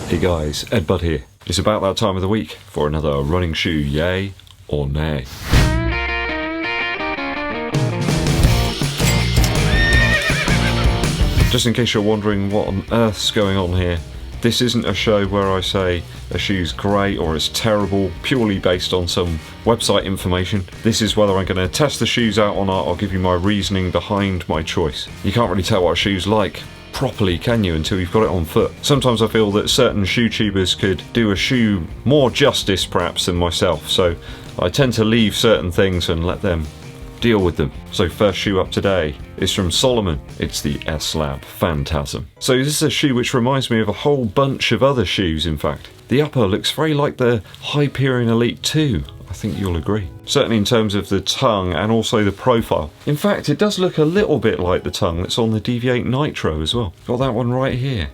Hey guys, EDDBUD here. It's about that time of the week for another running shoe, yay or nay. Just in case you're wondering what on earth's going on here, this isn't a show where I say a shoe's great or it's terrible purely based on some website information. This is whether I'm going to test the shoes out or not. I'll give you my reasoning behind my choice. You can't really tell what a shoe's like properly, can you, until you've got it on foot. Sometimes I feel that certain shoe tubers could do a shoe more justice perhaps than myself, so I tend to leave certain things and let them deal with them. So first shoe up today is from Salomon. It's the SLab Phantasm. So this is a shoe which reminds me of a whole bunch of other shoes, in fact. The upper looks very like the Hyperion Elite 2. I think you'll agree. Certainly in terms of the tongue and also the profile. In fact, it does look a little bit like the tongue that's on the Deviate Nitro as well. Got that one right here.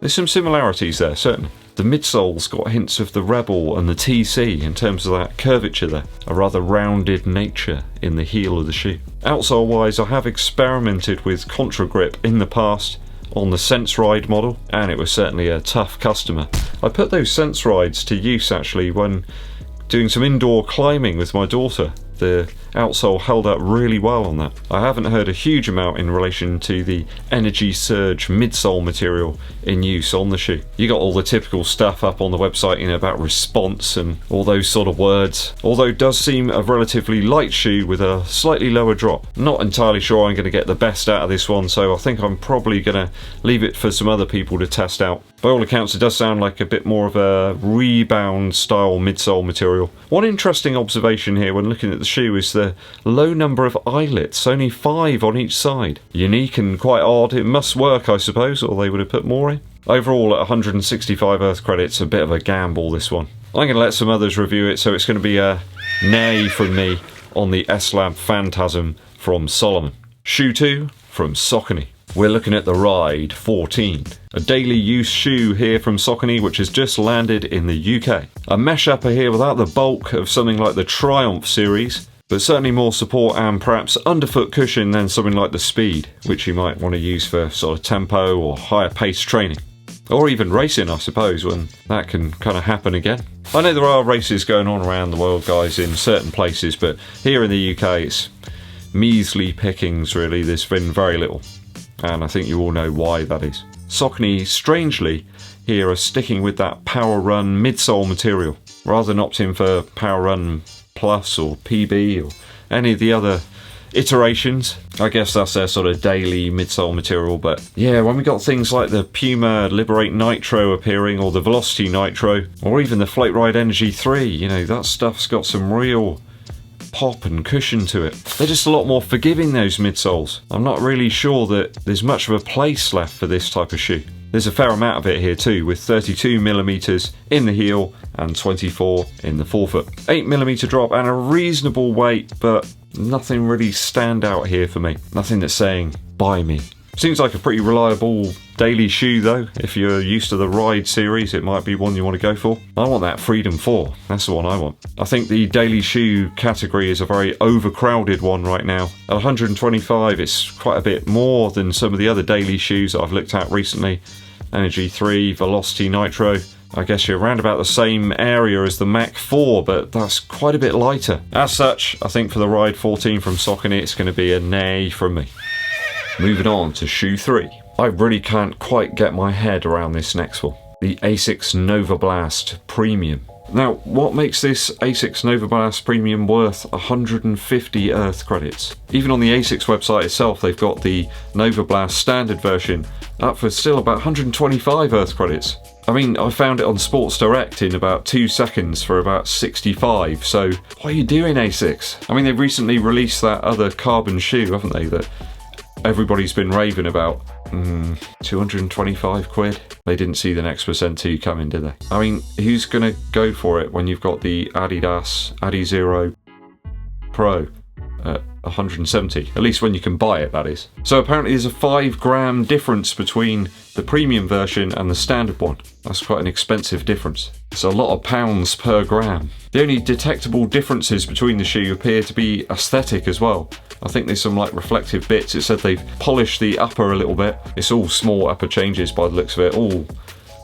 There's some similarities there, certainly. The midsole's got hints of the Rebel and the TC in terms of that curvature there. A rather rounded nature in the heel of the shoe. Outsole wise, I have experimented with contra grip in the past on the Sense Ride model, and it was certainly a tough customer. I put those Sense Rides to use actually when doing some indoor climbing with my daughter. The outsole held up really well on that. I haven't heard a huge amount in relation to the Energy Surge midsole material in use on the shoe. You got all the typical stuff up on the website, you know, about response and all those sort of words. Although it does seem a relatively light shoe with a slightly lower drop. Not entirely sure I'm going to get the best out of this one, so I think I'm probably going to leave it for some other people to test out. By all accounts, it does sound like a bit more of a rebound style midsole material. One interesting observation here when looking at the shoe is the low number of eyelets, only 5 on each side. Unique and quite odd. It must work, I suppose, or they would have put more in. Overall, at 165 Earth credits, a bit of a gamble, this one. I'm going to let some others review it, so it's going to be a nay from me on the SLab Phantasm from Salomon. Shoe 2 from Saucony. We're looking at the Ride 14, a daily use shoe here from Saucony which has just landed in the UK. A mesh upper here without the bulk of something like the Triumph series, but certainly more support and perhaps underfoot cushion than something like the Speed, which you might want to use for sort of tempo or higher pace training. Or even racing, I suppose, when that can kind of happen again. I know there are races going on around the world, guys, in certain places, but here in the UK it's measly pickings really. There's been very little. And I think you all know why that is. Saucony, strangely, here are sticking with that Power Run midsole material, rather than opting for Power Run Plus or PB or any of the other iterations. I guess that's their sort of daily midsole material, but yeah, when we got things like the PUMA Liberate Nitro appearing, or the Velocity Nitro, or even the Float Ride Energy 3, you know, that stuff's got some real pop and cushion to it. They're just a lot more forgiving, those midsoles. I'm not really sure that there's much of a place left for this type of shoe. There's a fair amount of it here too, with 32mm in the heel and 24 in the forefoot. 8mm drop and a reasonable weight, but nothing really stand out here for me. Nothing that's saying, buy me. Seems like a pretty reliable daily shoe though. If you're used to the Ride series, it might be one you want to go for. I want that Freedom 4. That's the one I want. I think the daily shoe category is a very overcrowded one right now. At 125, it's quite a bit more than some of the other daily shoes that I've looked at recently. Energy 3, Velocity Nitro. I guess you're around about the same area as the Mach 4, but that's quite a bit lighter. As such, I think for the Ride 14 from Saucony, it's going to be a nay from me. Moving on to shoe 3. I really can't quite get my head around this next one. The Asics Novablast Premium. Now, what makes this Asics Novablast Premium worth 150 Earth credits? Even on the Asics website itself, they've got the Novablast standard version up for still about 125 Earth credits. I mean, I found it on Sports Direct in about 2 seconds for about 65, so what are you doing, Asics? I mean, they've recently released that other carbon shoe, haven't they, that everybody's been raving about. 225 quid. They didn't see the next Percent 2 coming, did they? I mean, who's gonna go for it when you've got the Adidas Adizero Pro at 170? At least when you can buy it, that is. So apparently there's a 5 gram difference between the premium version and the standard one. That's quite an expensive difference. It's a lot of pounds per gram. The only detectable differences between the shoe appear to be aesthetic as well. I think there's some like reflective bits. It said they've polished the upper a little bit. It's all small upper changes by the looks of it, all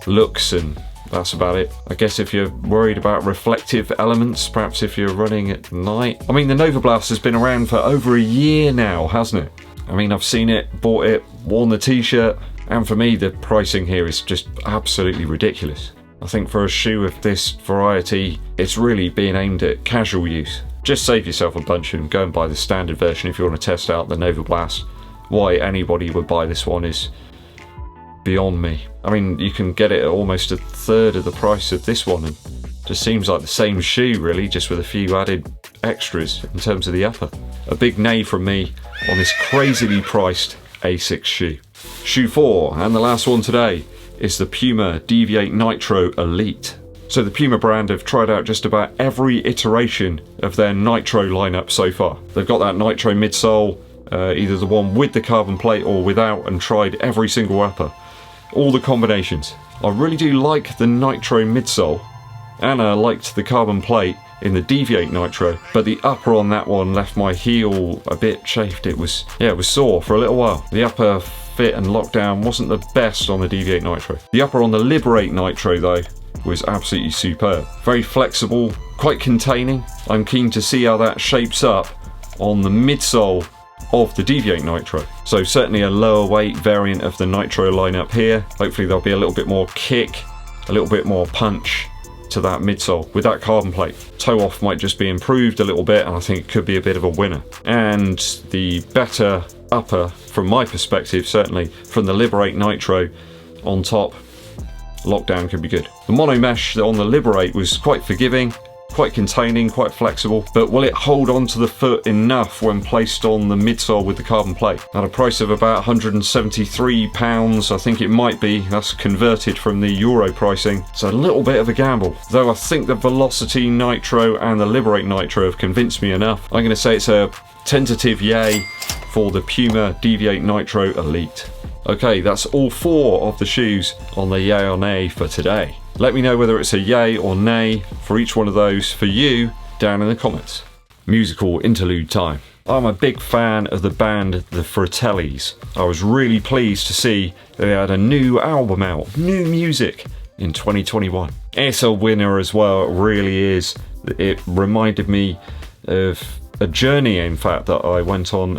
looks, and that's about it. I guess if you're worried about reflective elements, perhaps if you're running at night. I mean, the Novablast has been around for over a year now, hasn't it? I mean, I've seen it, bought it, worn the t-shirt, and for me the pricing here is just absolutely ridiculous. I think for a shoe of this variety, it's really being aimed at casual use. Just save yourself a bunch and go and buy the standard version if you want to test out the Novablast. Why anybody would buy this one is beyond me. I mean, you can get it at almost a third of the price of this one, and just seems like the same shoe really, just with a few added extras in terms of the upper. A big nay from me on this crazily priced Asics shoe. Shoe 4, and the last one today, is the PUMA Deviate Nitro Elite. So the PUMA brand have tried out just about every iteration of their Nitro lineup so far. They've got that Nitro midsole, either the one with the carbon plate or without, and tried every single upper. All the combinations. I really do like the Nitro midsole, and I liked the carbon plate in the Deviate Nitro, but the upper on that one left my heel a bit chafed. It was sore for a little while. The upper fit and lockdown wasn't the best on the Deviate Nitro. The upper on the Liberate Nitro though was absolutely superb. Very flexible, quite containing. I'm keen to see how that shapes up on the midsole of the Deviate Nitro. So certainly a lower weight variant of the Nitro lineup here. Hopefully there'll be a little bit more kick, a little bit more punch to that midsole with that carbon plate. Toe off might just be improved a little bit, and I think it could be a bit of a winner. And the better upper, from my perspective, certainly from the Liberate Nitro on top, lockdown could be good. The mono mesh on the Liberate was quite forgiving, quite containing, quite flexible, but will it hold on to the foot enough when placed on the midsole with the carbon plate? At a price of about £173, I think it might be. That's converted from the Euro pricing. It's a little bit of a gamble, though I think the Velocity Nitro and the Liberate Nitro have convinced me enough. I'm going to say it's a tentative yay for the PUMA Deviate Nitro Elite. Okay, that's all 4 of the shoes on the yay or nay for today. Let me know whether it's a yay or nay for each one of those for you down in the comments. Musical interlude time. I'm a big fan of the band The Fratellis. I was really pleased to see that they had a new album out, new music in 2021. It's a winner as well, it really is. It reminded me of a journey, in fact, that I went on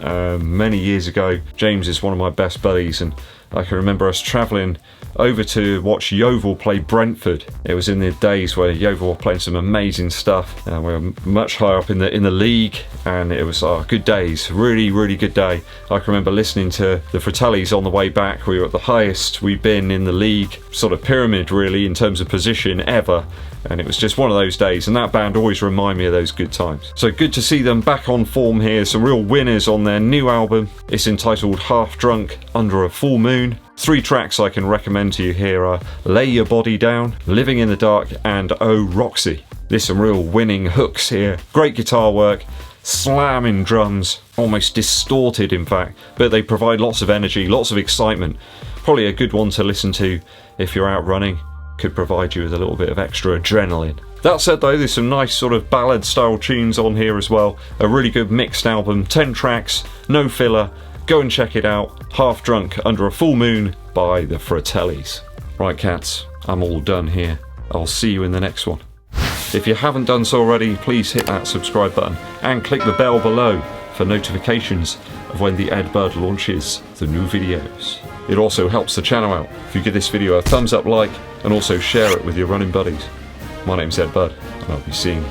many years ago. James is one of my best buddies, and I can remember us travelling over to watch Yeovil play Brentford. It was in the days where Yeovil were playing some amazing stuff. We were much higher up in the league, and it was good days, really good day. I can remember listening to the Fratellis on the way back. We were at the highest we've been in the league, sort of pyramid really in terms of position ever, and it was just one of those days, and that band always remind me of those good times. So good to see them back on form here. Some real winners on their new album. It's entitled Half Drunk Under a Full Moon. 3 tracks I can recommend to you here are Lay Your Body Down, Living in the Dark, and Oh Roxy. There's some real winning hooks here. Great guitar work, slamming drums, almost distorted in fact, but they provide lots of energy, lots of excitement. Probably a good one to listen to if you're out running. Could provide you with a little bit of extra adrenaline. That said though, there's some nice sort of ballad style tunes on here as well. A really good mixed album, 10 tracks, no filler. Go and check it out. Half Drunk Under a Full Moon by the Fratellis. Right cats, I'm all done here. I'll see you in the next one. If you haven't done so already, please hit that subscribe button and click the bell below for notifications of when the EDDBUD launches the new videos. It also helps the channel out if you give this video a thumbs up, like, and also share it with your running buddies. My name's EDDBUD, and I'll be seeing you